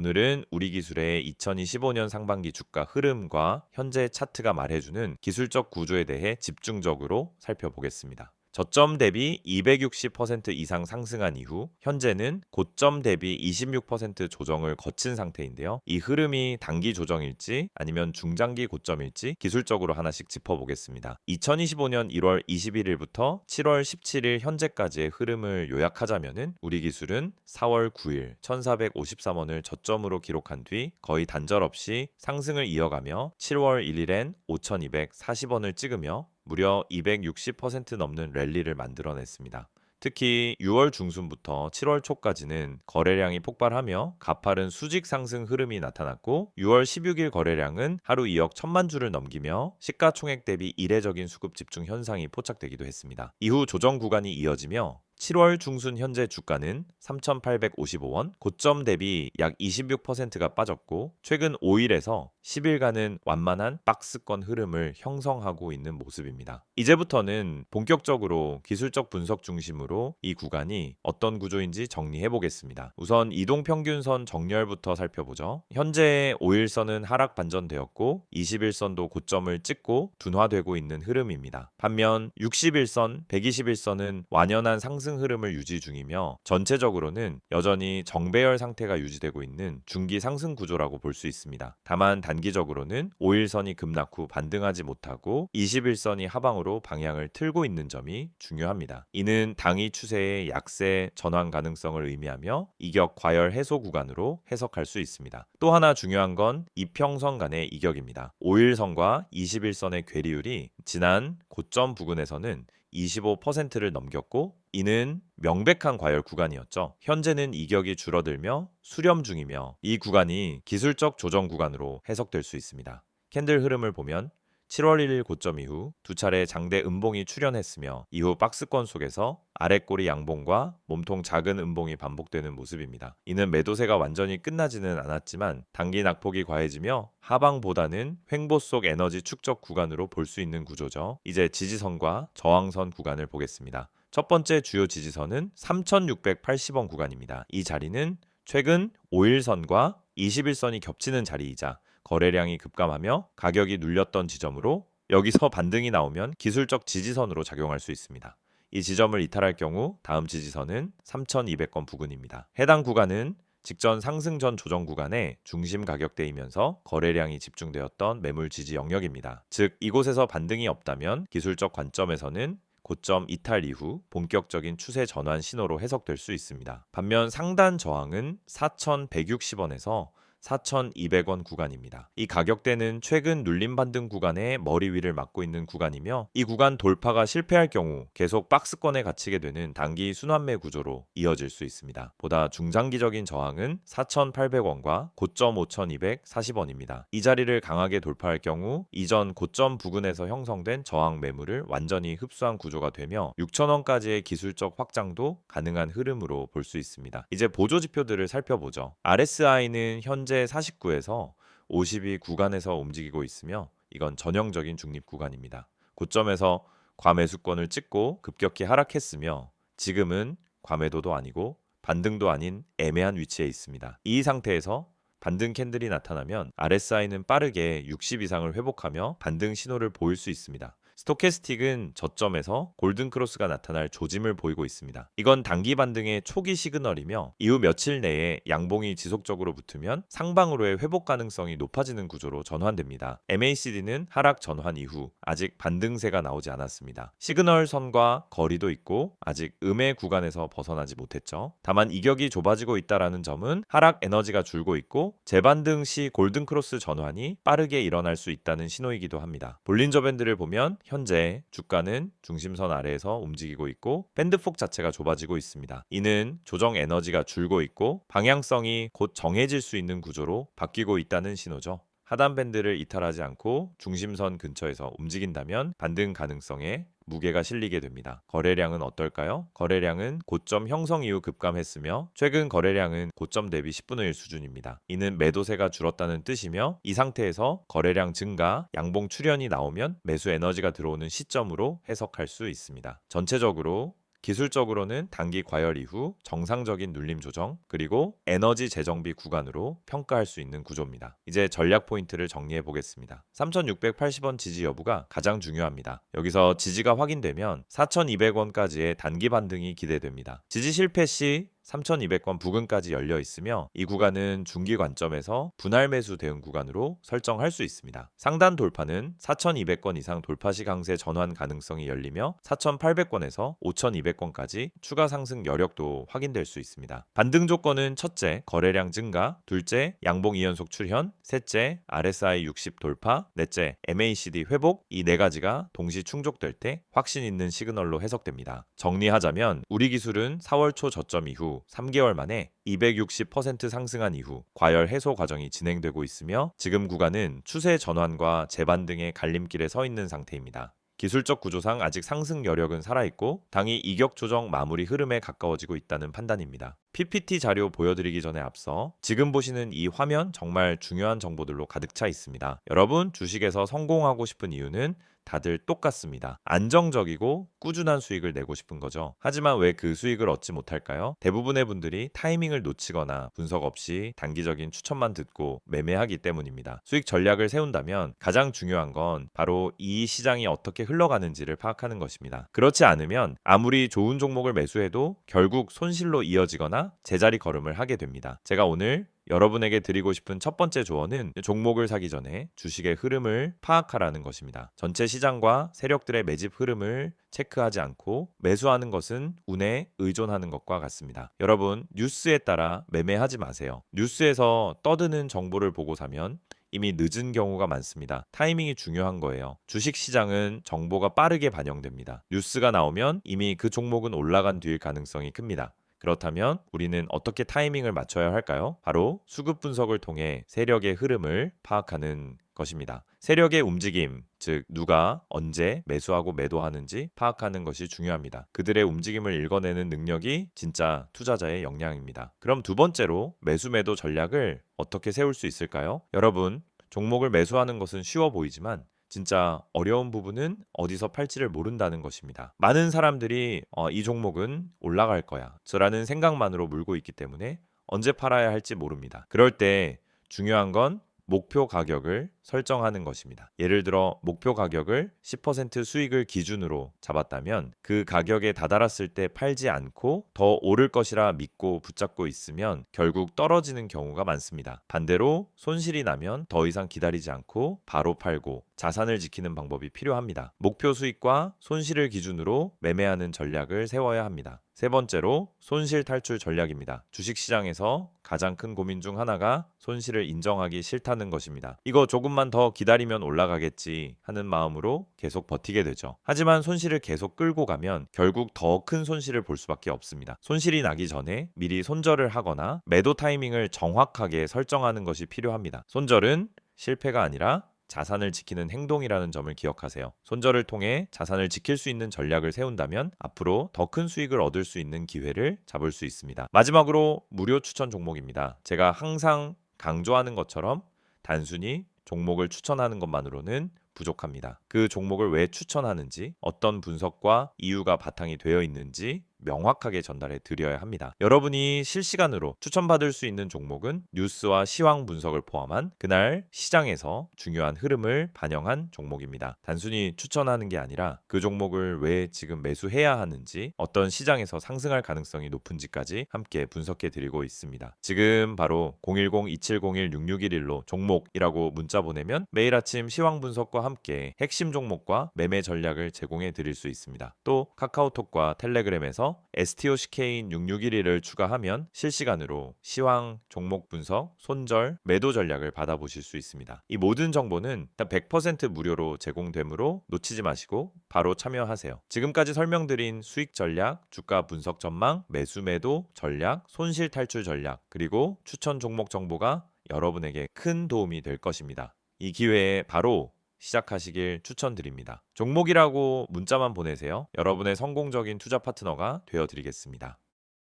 오늘은 우리 기술의 2025년 상반기 주가 흐름과 현재 차트가 말해주는 기술적 구조에 대해 집중적으로 살펴보겠습니다. 저점 대비 260% 이상 상승한 이후 현재는 고점 대비 26% 조정을 거친 상태인데요. 이 흐름이 단기 조정일지 아니면 중장기 고점일지 기술적으로 하나씩 짚어보겠습니다. 2025년 1월 21일부터 7월 17일 현재까지의 흐름을 요약하자면은 우리 기술은 4월 9일 1453원을 저점으로 기록한 뒤 거의 단절 없이 상승을 이어가며 7월 1일엔 5240원을 찍으며 무려 260% 넘는 랠리를 만들어냈습니다. 특히 6월 중순부터 7월 초까지는 거래량이 폭발하며 가파른 수직 상승 흐름이 나타났고 6월 16일 거래량은 하루 2억 1000만 주를 넘기며 시가총액 대비 이례적인 수급 집중 현상이 포착되기도 했습니다. 이후 조정 구간이 이어지며 7월 중순 현재 주가는 3,855원, 고점 대비 약 26%가 빠졌고 최근 5일에서 10일간은 완만한 박스권 흐름을 형성하고 있는 모습입니다. 이제부터는 본격적으로 기술적 분석 중심으로 이 구간이 어떤 구조인지 정리해 보겠습니다. 우선 이동평균선 정렬부터 살펴보죠. 현재 5일선은 하락 반전되었고 21선도 고점을 찍고 둔화되고 있는 흐름입니다. 반면 60일선, 120일선은 완연한 상승 흐름을 유지 중이며 전체적으로는 여전히 정배열 상태가 유지되고 있는 중기 상승 구조라고 볼 수 있습니다. 다만 단기적으로는 5일선이 급락 후 반등하지 못하고 21선이 하방으로 방향을 틀고 있는 점이 중요합니다. 이는 당위 추세의 약세 전환 가능성을 의미하며 이격 과열 해소 구간으로 해석할 수 있습니다. 또 하나 중요한 건 이평선 간의 이격입니다. 5일선과 21선의 괴리율이 지난 고점 부근에서는 25%를 넘겼고 이는 명백한 과열 구간이었죠. 현재는 이격이 줄어들며 수렴 중이며 이 구간이 기술적 조정 구간으로 해석될 수 있습니다. 캔들 흐름을 보면 7월 1일 고점 이후 두 차례 장대 음봉이 출현했으며 이후 박스권 속에서 아랫꼬리 양봉과 몸통 작은 음봉이 반복되는 모습입니다. 이는 매도세가 완전히 끝나지는 않았지만 단기 낙폭이 과해지며 하방보다는 횡보 속 에너지 축적 구간으로 볼 수 있는 구조죠. 이제 지지선과 저항선 구간을 보겠습니다. 첫 번째 주요 지지선은 3,680원 구간입니다. 이 자리는 최근 5일선과 21선이 겹치는 자리이자 거래량이 급감하며 가격이 눌렸던 지점으로 여기서 반등이 나오면 기술적 지지선으로 작용할 수 있습니다. 이 지점을 이탈할 경우 다음 지지선은 3,200원 부근입니다. 해당 구간은 직전 상승 전 조정 구간의 중심 가격대이면서 거래량이 집중되었던 매물 지지 영역입니다. 즉 이곳에서 반등이 없다면 기술적 관점에서는 고점 이탈 이후 본격적인 추세 전환 신호로 해석될 수 있습니다. 반면 상단 저항은 4,160원에서 4,200원 구간입니다. 이 가격대는 최근 눌림 반등 구간의 머리 위를 막고 있는 구간이며 이 구간 돌파가 실패할 경우 계속 박스권에 갇히게 되는 단기 순환매 구조로 이어질 수 있습니다. 보다 중장기적인 저항은 4,800원과 고점 5,240원입니다. 이 자리를 강하게 돌파할 경우 이전 고점 부근에서 형성된 저항 매물을 완전히 흡수한 구조가 되며 6,000원까지의 기술적 확장도 가능한 흐름으로 볼 수 있습니다. 이제 보조 지표들을 살펴보죠. RSI는 현재 49에서 52 구간에서 움직이고 있으며 이건 전형적인 중립 구간입니다. 고점에서 과매수권을 찍고 급격히 하락했으며 지금은 과매도도 아니고 반등도 아닌 애매한 위치에 있습니다. 이 상태에서 반등 캔들이 나타나면 RSI는 빠르게 60 이상을 회복하며 반등 신호를 보일 수 있습니다. 스토캐스틱은 저점에서 골든크로스가 나타날 조짐을 보이고 있습니다. 이건 단기 반등의 초기 시그널이며 이후 며칠 내에 양봉이 지속적으로 붙으면 상방으로의 회복 가능성이 높아지는 구조로 전환됩니다. MACD는 하락 전환 이후 아직 반등세가 나오지 않았습니다. 시그널 선과 거리도 있고 아직 음의 구간에서 벗어나지 못했죠. 다만 이격이 좁아지고 있다는 점은 하락 에너지가 줄고 있고 재반등 시 골든크로스 전환이 빠르게 일어날 수 있다는 신호이기도 합니다. 볼린저 밴드를 보면 현재 주가는 중심선 아래에서 움직이고 있고 밴드폭 자체가 좁아지고 있습니다. 이는 조정 에너지가 줄고 있고 방향성이 곧 정해질 수 있는 구조로 바뀌고 있다는 신호죠. 하단 밴드를 이탈하지 않고 중심선 근처에서 움직인다면 반등 가능성에 무게가 실리게 됩니다. 거래량은 어떨까요? 거래량은 고점 형성 이후 급감했으며 최근 거래량은 고점 대비 10분의 1 수준입니다. 이는 매도세가 줄었다는 뜻이며 이 상태에서 거래량 증가, 양봉 출현이 나오면 매수 에너지가 들어오는 시점으로 해석할 수 있습니다. 전체적으로 기술적으로는 단기 과열 이후 정상적인 눌림 조정, 그리고 에너지 재정비 구간으로 평가할 수 있는 구조입니다. 이제 전략 포인트를 정리해 보겠습니다. 3,680원 지지 여부가 가장 중요합니다. 여기서 지지가 확인되면 4,200원까지의 단기 반등이 기대됩니다. 지지 실패 시 3,200원 부근까지 열려 있으며 이 구간은 중기 관점에서 분할 매수 대응 구간으로 설정할 수 있습니다. 상단 돌파는 4,200원 이상 돌파 시 강세 전환 가능성이 열리며 4,800원에서 5,200원까지 추가 상승 여력도 확인될 수 있습니다. 반등 조건은 첫째, 거래량 증가, 둘째, 양봉 2연속 출현, 셋째, RSI 60 돌파, 넷째, MACD 회복, 이 네 가지가 동시 충족될 때 확신 있는 시그널로 해석됩니다. 정리하자면 우리 기술은 4월 초 저점 이후 3개월 만에 260% 상승한 이후 과열 해소 과정이 진행되고 있으며 지금 구간은 추세 전환과 재반등의 갈림길에 서 있는 상태입니다. 기술적 구조상 아직 상승 여력은 살아있고 당이 이격 조정 마무리 흐름에 가까워지고 있다는 판단입니다. PPT 자료 보여드리기 전에 앞서 지금 보시는 이 화면 정말 중요한 정보들로 가득 차 있습니다. 여러분 주식에서 성공하고 싶은 이유는 다들 똑같습니다. 안정적이고 꾸준한 수익을 내고 싶은 거죠. 하지만 왜 그 수익을 얻지 못할까요? 대부분의 분들이 타이밍을 놓치거나 분석 없이 단기적인 추천만 듣고 매매하기 때문입니다. 수익 전략을 세운다면 가장 중요한 건 바로 이 시장이 어떻게 흘러가는지를 파악하는 것입니다. 그렇지 않으면 아무리 좋은 종목을 매수해도 결국 손실로 이어지거나 제자리 걸음을 하게 됩니다. 제가 오늘 여러분에게 드리고 싶은 첫 번째 조언은 종목을 사기 전에 주식의 흐름을 파악하라는 것입니다. 전체 시장과 세력들의 매집 흐름을 체크하지 않고 매수하는 것은 운에 의존하는 것과 같습니다. 여러분, 뉴스에 따라 매매하지 마세요. 뉴스에서 떠드는 정보를 보고 사면 이미 늦은 경우가 많습니다. 타이밍이 중요한 거예요. 주식 시장은 정보가 빠르게 반영됩니다. 뉴스가 나오면 이미 그 종목은 올라간 뒤일 가능성이 큽니다. 그렇다면 우리는 어떻게 타이밍을 맞춰야 할까요? 바로 수급 분석을 통해 세력의 흐름을 파악하는 것입니다. 세력의 움직임, 즉 누가 언제 매수하고 매도하는지 파악하는 것이 중요합니다. 그들의 움직임을 읽어내는 능력이 진짜 투자자의 역량입니다. 그럼 두 번째로 매수 매도 전략을 어떻게 세울 수 있을까요? 여러분, 종목을 매수하는 것은 쉬워 보이지만 진짜 어려운 부분은 어디서 팔지를 모른다는 것입니다. 많은 사람들이 이 종목은 올라갈 거야 라는 생각만으로 물고 있기 때문에 언제 팔아야 할지 모릅니다. 그럴 때 중요한 건 목표 가격을 설정하는 것입니다. 예를 들어 목표 가격을 10% 수익을 기준으로 잡았다면 그 가격에 다다랐을 때 팔지 않고 더 오를 것이라 믿고 붙잡고 있으면 결국 떨어지는 경우가 많습니다. 반대로 손실이 나면 더 이상 기다리지 않고 바로 팔고 자산을 지키는 방법이 필요합니다. 목표 수익과 손실을 기준으로 매매하는 전략을 세워야 합니다. 세 번째로 손실 탈출 전략입니다. 주식시장에서 가장 큰 고민 중 하나가 손실을 인정하기 싫다는 것입니다. 이거 조금만 더 기다리면 올라가겠지 하는 마음으로 계속 버티게 되죠. 하지만 손실을 계속 끌고 가면 결국 더 큰 손실을 볼 수밖에 없습니다. 손실이 나기 전에 미리 손절을 하거나 매도 타이밍을 정확하게 설정하는 것이 필요합니다. 손절은 실패가 아니라 자산을 지키는 행동이라는 점을 기억하세요. 손절을 통해 자산을 지킬 수 있는 전략을 세운다면 앞으로 더 큰 수익을 얻을 수 있는 기회를 잡을 수 있습니다. 마지막으로 무료 추천 종목입니다. 제가 항상 강조하는 것처럼 단순히 종목을 추천하는 것만으로는 부족합니다. 그 종목을 왜 추천하는지, 어떤 분석과 이유가 바탕이 되어 있는지 명확하게 전달해 드려야 합니다. 여러분이 실시간으로 추천받을 수 있는 종목은 뉴스와 시황 분석을 포함한 그날 시장에서 중요한 흐름을 반영한 종목입니다. 단순히 추천하는 게 아니라 그 종목을 왜 지금 매수해야 하는지, 어떤 시장에서 상승할 가능성이 높은지까지 함께 분석해 드리고 있습니다. 지금 바로 010-2701-6611로 종목이라고 문자 보내면 매일 아침 시황 분석과 함께 핵심 종목과 매매 전략을 제공해 드릴 수 있습니다. 또 카카오톡과 텔레그램에서 STOCK인 6611을 추가하면 실시간으로 시황, 종목 분석, 손절, 매도 전략을 받아보실 수 있습니다. 이 모든 정보는 100% 무료로 제공되므로 놓치지 마시고 바로 참여하세요. 지금까지 설명드린 수익 전략, 주가 분석 전망, 매수 매도 전략, 손실 탈출 전략, 그리고 추천 종목 정보가 여러분에게 큰 도움이 될 것입니다. 이 기회에 바로 시작하시길 추천드립니다. 종목이라고 문자만 보내세요. 여러분의 성공적인 투자 파트너가 되어드리겠습니다.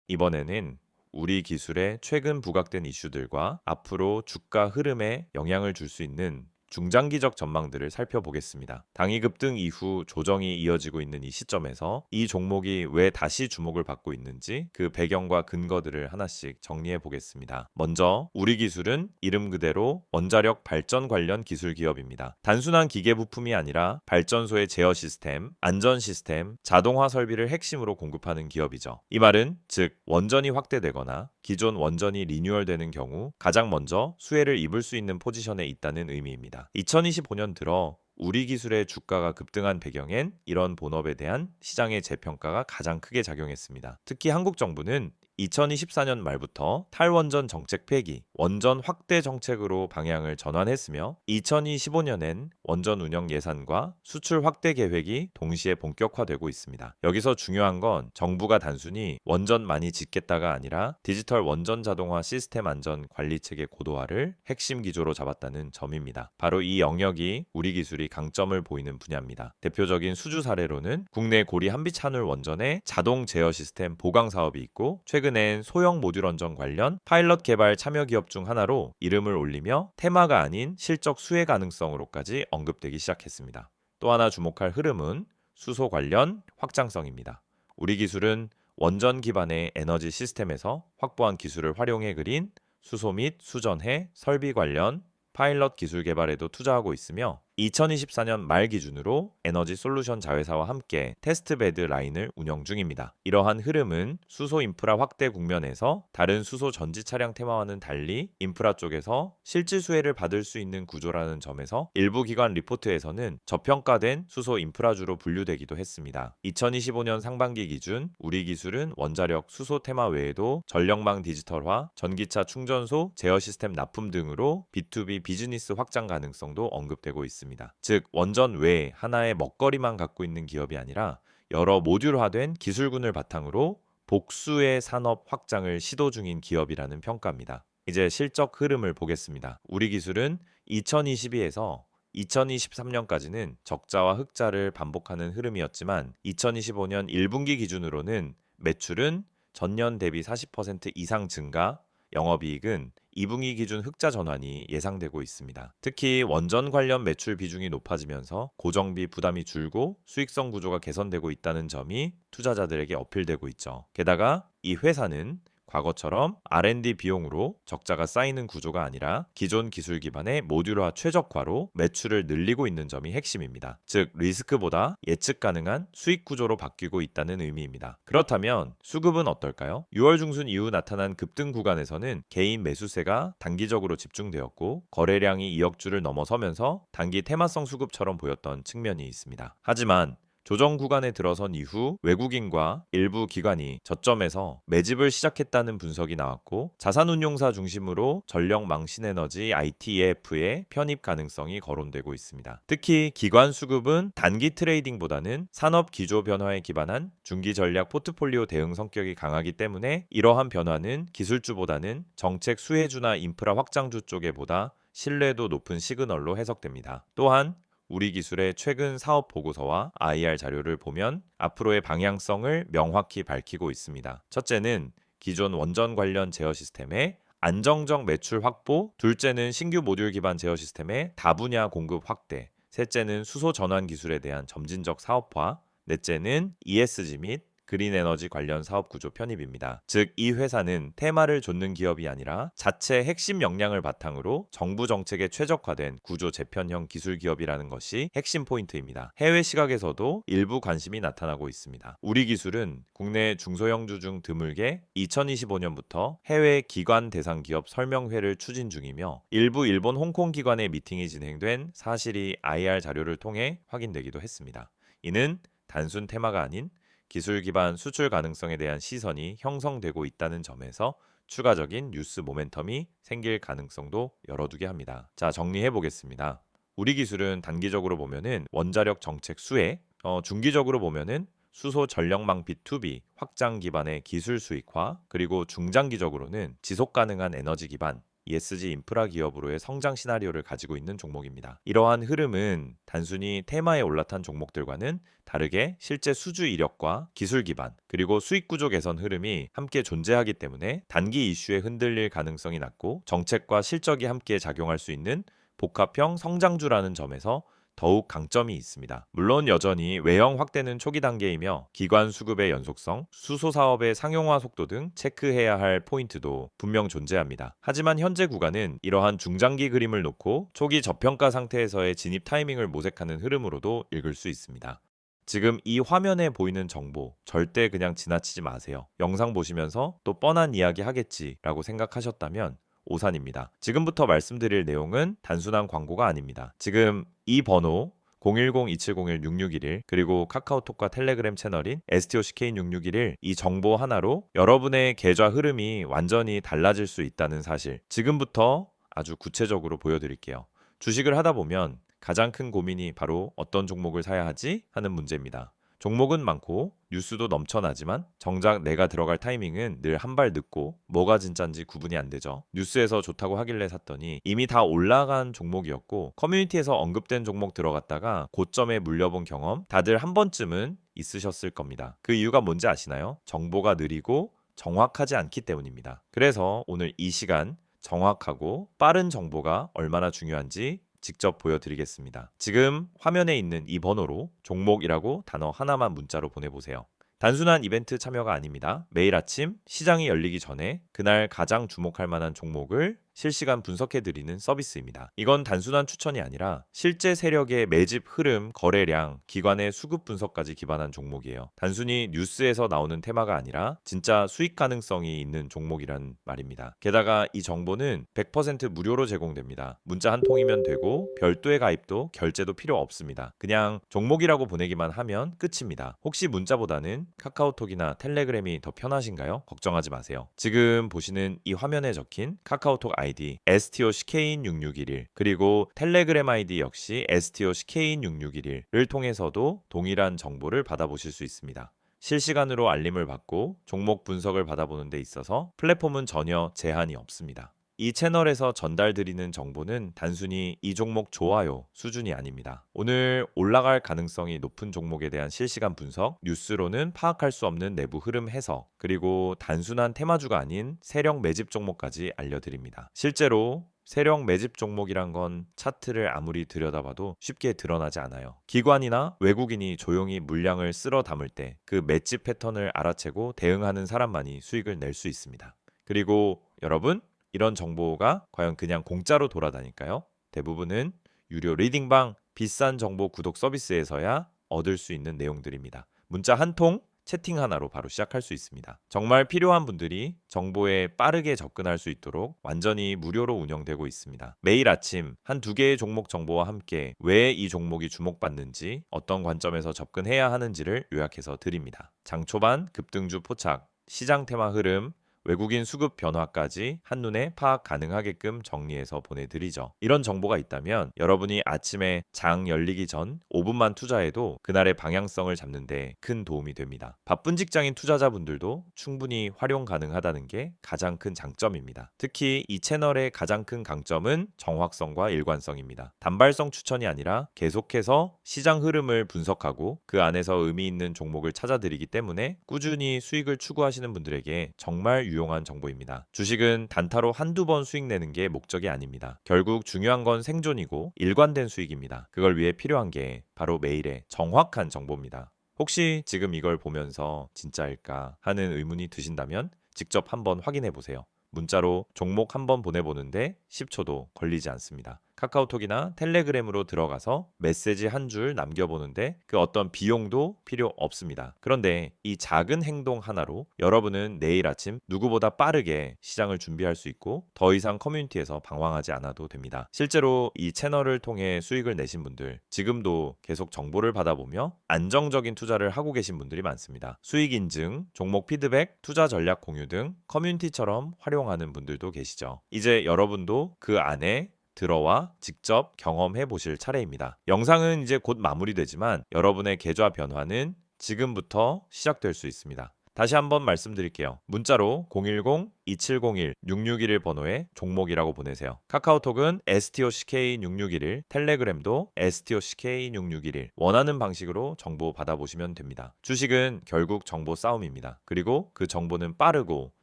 이번에는 우리 기술의 최근 부각된 이슈들과 앞으로 주가 흐름에 영향을 줄 수 있는 중장기적 전망들을 살펴보겠습니다. 당이 급등 이후 조정이 이어지고 있는 이 시점에서 이 종목이 왜 다시 주목을 받고 있는지 그 배경과 근거들을 하나씩 정리해 보겠습니다. 먼저 우리 기술은 이름 그대로 원자력 발전 관련 기술 기업입니다. 단순한 기계 부품이 아니라 발전소의 제어 시스템, 안전 시스템, 자동화 설비를 핵심으로 공급하는 기업이죠. 이 말은 즉 원전이 확대되거나 기존 원전이 리뉴얼되는 경우 가장 먼저 수혜를 입을 수 있는 포지션에 있다는 의미입니다. 2025년 들어 우리 기술의 주가가 급등한 배경엔 이런 본업에 대한 시장의 재평가가 가장 크게 작용했습니다. 특히 한국 정부는 2024년 말부터 탈원전 정책 폐기, 원전 확대 정책으로 방향을 전환했으며 2025년엔 원전 운영 예산과 수출 확대 계획이 동시에 본격화되고 있습니다. 여기서 중요한 건 정부가 단순히 원전 많이 짓겠다가 아니라 디지털 원전 자동화 시스템 안전 관리 체계 고도화를 핵심 기조로 잡았다는 점입니다. 바로 이 영역이 우리 기술이 강점을 보이는 분야입니다. 대표적인 수주 사례로는 국내 고리 한빛한울 원전의 자동 제어 시스템 보강 사업이 있고 최근엔 소형 모듈 원전 관련 파일럿 개발 참여 기업 중 하나로 이름을 올리며 테마가 아닌 실적 수혜 가능성으로까지 언급되기 시작했습니다. 또 하나 주목할 흐름은 수소 관련 확장성입니다. 우리 기술은 원전 기반의 에너지 시스템에서 확보한 기술을 활용해 그린 수소 및 수전해 설비 관련 파일럿 기술 개발에도 투자하고 있으며 2024년 말 기준으로 에너지 솔루션 자회사와 함께 테스트베드 라인을 운영 중입니다. 이러한 흐름은 수소 인프라 확대 국면에서 다른 수소 전지 차량 테마와는 달리 인프라 쪽에서 실질 수혜를 받을 수 있는 구조라는 점에서 일부 기관 리포트에서는 저평가된 수소 인프라주로 분류되기도 했습니다. 2025년 상반기 기준 우리 기술은 원자력 수소 테마 외에도 전력망 디지털화, 전기차 충전소, 제어 시스템 납품 등으로 B2B 비즈니스 확장 가능성도 언급되고 있습니다. 즉 원전 외에 하나의 먹거리만 갖고 있는 기업이 아니라 여러 모듈화된 기술군을 바탕으로 복수의 산업 확장을 시도 중인 기업이라는 평가입니다. 이제 실적 흐름을 보겠습니다. 우리 기술은 2022에서 2023년까지는 적자와 흑자를 반복하는 흐름이었지만 2025년 1분기 기준으로는 매출은 전년 대비 40% 이상 증가, 영업이익은 2분기 기준 흑자 전환이 예상되고 있습니다. 특히 원전 관련 매출 비중이 높아지면서 고정비 부담이 줄고 수익성 구조가 개선되고 있다는 점이 투자자들에게 어필되고 있죠. 게다가 이 회사는 과거처럼 R&D 비용으로 적자가 쌓이는 구조가 아니라 기존 기술 기반의 모듈화 최적화로 매출을 늘리고 있는 점이 핵심입니다. 즉 리스크보다 예측 가능한 수익 구조로 바뀌고 있다는 의미입니다. 그렇다면 수급은 어떨까요? 6월 중순 이후 나타난 급등 구간에서는 개인 매수세가 단기적으로 집중되었고 거래량이 2억 주를 넘어서면서 단기 테마성 수급처럼 보였던 측면이 있습니다. 하지만 조정 구간에 들어선 이후 외국인과 일부 기관이 저점에서 매집을 시작했다는 분석이 나왔고 자산운용사 중심으로 전력망신에너지 ITEF의 편입 가능성이 거론되고 있습니다. 특히 기관 수급은 단기 트레이딩보다는 산업 기조 변화에 기반한 중기 전략 포트폴리오 대응 성격이 강하기 때문에 이러한 변화는 기술주보다는 정책 수혜주나 인프라 확장주 쪽에 보다 신뢰도 높은 시그널로 해석됩니다. 또한 우리 기술의 최근 사업 보고서와 IR 자료를 보면 앞으로의 방향성을 명확히 밝히고 있습니다. 첫째는 기존 원전 관련 제어 시스템의 안정적 매출 확보, 둘째는 신규 모듈 기반 제어 시스템의 다분야 공급 확대, 셋째는 수소 전환 기술에 대한 점진적 사업화, 넷째는 ESG 및 그린 에너지 관련 사업 구조 편입입니다. 즉, 이 회사는 테마를 좇는 기업이 아니라 자체 핵심 역량을 바탕으로 정부 정책에 최적화된 구조 재편형 기술 기업이라는 것이 핵심 포인트입니다. 해외 시각에서도 일부 관심이 나타나고 있습니다. 우리 기술은 국내 중소형주 중 드물게 2025년부터 해외 기관 대상 기업 설명회를 추진 중이며 일부 일본 홍콩 기관의 미팅이 진행된 사실이 IR 자료를 통해 확인되기도 했습니다. 이는 단순 테마가 아닌 기술 기반 수출 가능성에 대한 시선이 형성되고 있다는 점에서 추가적인 뉴스 모멘텀이 생길 가능성도 열어두게 합니다. 자, 정리해 보겠습니다. 우리 기술은 단기적으로 보면은 원자력 정책 수혜, 중기적으로 보면은 수소 전력망 B2B 확장 기반의 기술 수익화, 그리고 중장기적으로는 지속 가능한 에너지 기반 ESG 인프라 기업으로의 성장 시나리오를 가지고 있는 종목입니다. 이러한 흐름은 단순히 테마에 올라탄 종목들과는 다르게 실제 수주 이력과 기술 기반 그리고 수익 구조 개선 흐름이 함께 존재하기 때문에 단기 이슈에 흔들릴 가능성이 낮고 정책과 실적이 함께 작용할 수 있는 복합형 성장주라는 점에서 더욱 강점이 있습니다. 물론 여전히 외형 확대는 초기 단계이며 기관 수급의 연속성, 수소 사업의 상용화 속도 등 체크해야 할 포인트도 분명 존재합니다. 하지만 현재 구간은 이러한 중장기 그림을 놓고 초기 저평가 상태에서의 진입 타이밍을 모색하는 흐름으로도 읽을 수 있습니다. 지금 이 화면에 보이는 정보 절대 그냥 지나치지 마세요. 영상 보시면서 또 뻔한 이야기 하겠지라고 생각하셨다면 오산입니다. 지금부터 말씀드릴 내용은 단순한 광고가 아닙니다. 지금 이 번호 010-2701-6611 그리고 카카오톡과 텔레그램 채널인 STOCK인6611 이 정보 하나로 여러분의 계좌 흐름이 완전히 달라질 수 있다는 사실 지금부터 아주 구체적으로 보여드릴게요. 주식을 하다 보면 가장 큰 고민이 바로 어떤 종목을 사야 하지 하는 문제입니다. 종목은 많고 뉴스도 넘쳐나지만 정작 내가 들어갈 타이밍은 늘 한 발 늦고 뭐가 진짠지 구분이 안 되죠. 뉴스에서 좋다고 하길래 샀더니 이미 다 올라간 종목이었고 커뮤니티에서 언급된 종목 들어갔다가 고점에 물려본 경험 다들 한 번쯤은 있으셨을 겁니다. 그 이유가 뭔지 아시나요? 정보가 느리고 정확하지 않기 때문입니다. 그래서 오늘 이 시간 정확하고 빠른 정보가 얼마나 중요한지 직접 보여드리겠습니다. 지금 화면에 있는 이 번호로 종목이라고 단어 하나만 문자로 보내보세요. 단순한 이벤트 참여가 아닙니다. 매일 아침 시장이 열리기 전에 그날 가장 주목할 만한 종목을 실시간 분석해드리는 서비스입니다. 이건 단순한 추천이 아니라 실제 세력의 매집 흐름, 거래량, 기관의 수급 분석까지 기반한 종목이에요. 단순히 뉴스에서 나오는 테마가 아니라 진짜 수익 가능성이 있는 종목이란 말입니다. 게다가 이 정보는 100% 무료로 제공됩니다. 문자 한 통이면 되고 별도의 가입도 결제도 필요 없습니다. 그냥 종목이라고 보내기만 하면 끝입니다. 혹시 문자보다는 카카오톡이나 텔레그램이 더 편하신가요? 걱정하지 마세요. 지금 보시는 이 화면에 적힌 카카오톡 아이디 STOCK인6611 그리고 텔레그램 아이디 역시 STOCK인6611을 통해서도 동일한 정보를 받아보실 수 있습니다. 실시간으로 알림을 받고 종목 분석을 받아보는 데 있어서 플랫폼은 전혀 제한이 없습니다. 이 채널에서 전달드리는 정보는 단순히 이 종목 좋아요 수준이 아닙니다. 오늘 올라갈 가능성이 높은 종목에 대한 실시간 분석, 뉴스로는 파악할 수 없는 내부 흐름 해석, 그리고 단순한 테마주가 아닌 세력 매집 종목까지 알려드립니다. 실제로 세력 매집 종목이란 건 차트를 아무리 들여다봐도 쉽게 드러나지 않아요. 기관이나 외국인이 조용히 물량을 쓸어 담을 때 그 매집 패턴을 알아채고 대응하는 사람만이 수익을 낼 수 있습니다. 그리고 여러분, 이런 정보가 과연 그냥 공짜로 돌아다닐까요? 대부분은 유료 리딩방, 비싼 정보 구독 서비스에서야 얻을 수 있는 내용들입니다. 문자 한 통, 채팅 하나로 바로 시작할 수 있습니다. 정말 필요한 분들이 정보에 빠르게 접근할 수 있도록 완전히 무료로 운영되고 있습니다. 매일 아침 한두 개의 종목 정보와 함께 왜 이 종목이 주목받는지, 어떤 관점에서 접근해야 하는지를 요약해서 드립니다. 장 초반 급등주 포착, 시장 테마 흐름, 외국인 수급 변화까지 한눈에 파악 가능하게끔 정리해서 보내드리죠. 이런 정보가 있다면 여러분이 아침에 장 열리기 전 5분만 투자해도 그날의 방향성을 잡는 데 큰 도움이 됩니다. 바쁜 직장인 투자자분들도 충분히 활용 가능하다는 게 가장 큰 장점입니다. 특히 이 채널의 가장 큰 강점은 정확성과 일관성입니다. 단발성 추천이 아니라 계속해서 시장 흐름을 분석하고 그 안에서 의미 있는 종목을 찾아드리기 때문에 꾸준히 수익을 추구하시는 분들에게 정말 유용한 정보입니다. 주식은 단타로 한두 번 수익 내는 게 목적이 아닙니다. 결국 중요한 건 생존이고 일관된 수익입니다. 그걸 위해 필요한 게 바로 매일의 정확한 정보입니다. 혹시 지금 이걸 보면서 진짜일까 하는 의문이 드신다면 직접 한번 확인해 보세요. 문자로 종목 한번 보내보는데 10초도 걸리지 않습니다. 카카오톡이나 텔레그램으로 들어가서 메시지 한 줄 남겨보는데 그 어떤 비용도 필요 없습니다. 그런데 이 작은 행동 하나로 여러분은 내일 아침 누구보다 빠르게 시장을 준비할 수 있고 더 이상 커뮤니티에서 방황하지 않아도 됩니다. 실제로 이 채널을 통해 수익을 내신 분들, 지금도 계속 정보를 받아보며 안정적인 투자를 하고 계신 분들이 많습니다. 수익 인증, 종목 피드백, 투자 전략 공유 등 커뮤니티처럼 활용하는 분들도 계시죠. 이제 여러분도 그 안에 들어와 직접 경험해 보실 차례입니다. 영상은 이제 곧 마무리되지만 여러분의 계좌 변화는 지금부터 시작될 수 있습니다. 다시 한번 말씀드릴게요. 문자로 010-2701-6611 번호에 종목이라고 보내세요. 카카오톡은 STOCK6611, 텔레그램도 STOCK6611 원하는 방식으로 정보 받아보시면 됩니다. 주식은 결국 정보 싸움입니다. 그리고 그 정보는 빠르고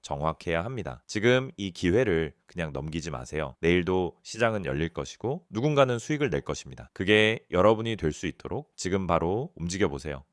정확해야 합니다. 지금 이 기회를 그냥 넘기지 마세요. 내일도 시장은 열릴 것이고 누군가는 수익을 낼 것입니다. 그게 여러분이 될 수 있도록 지금 바로 움직여 보세요.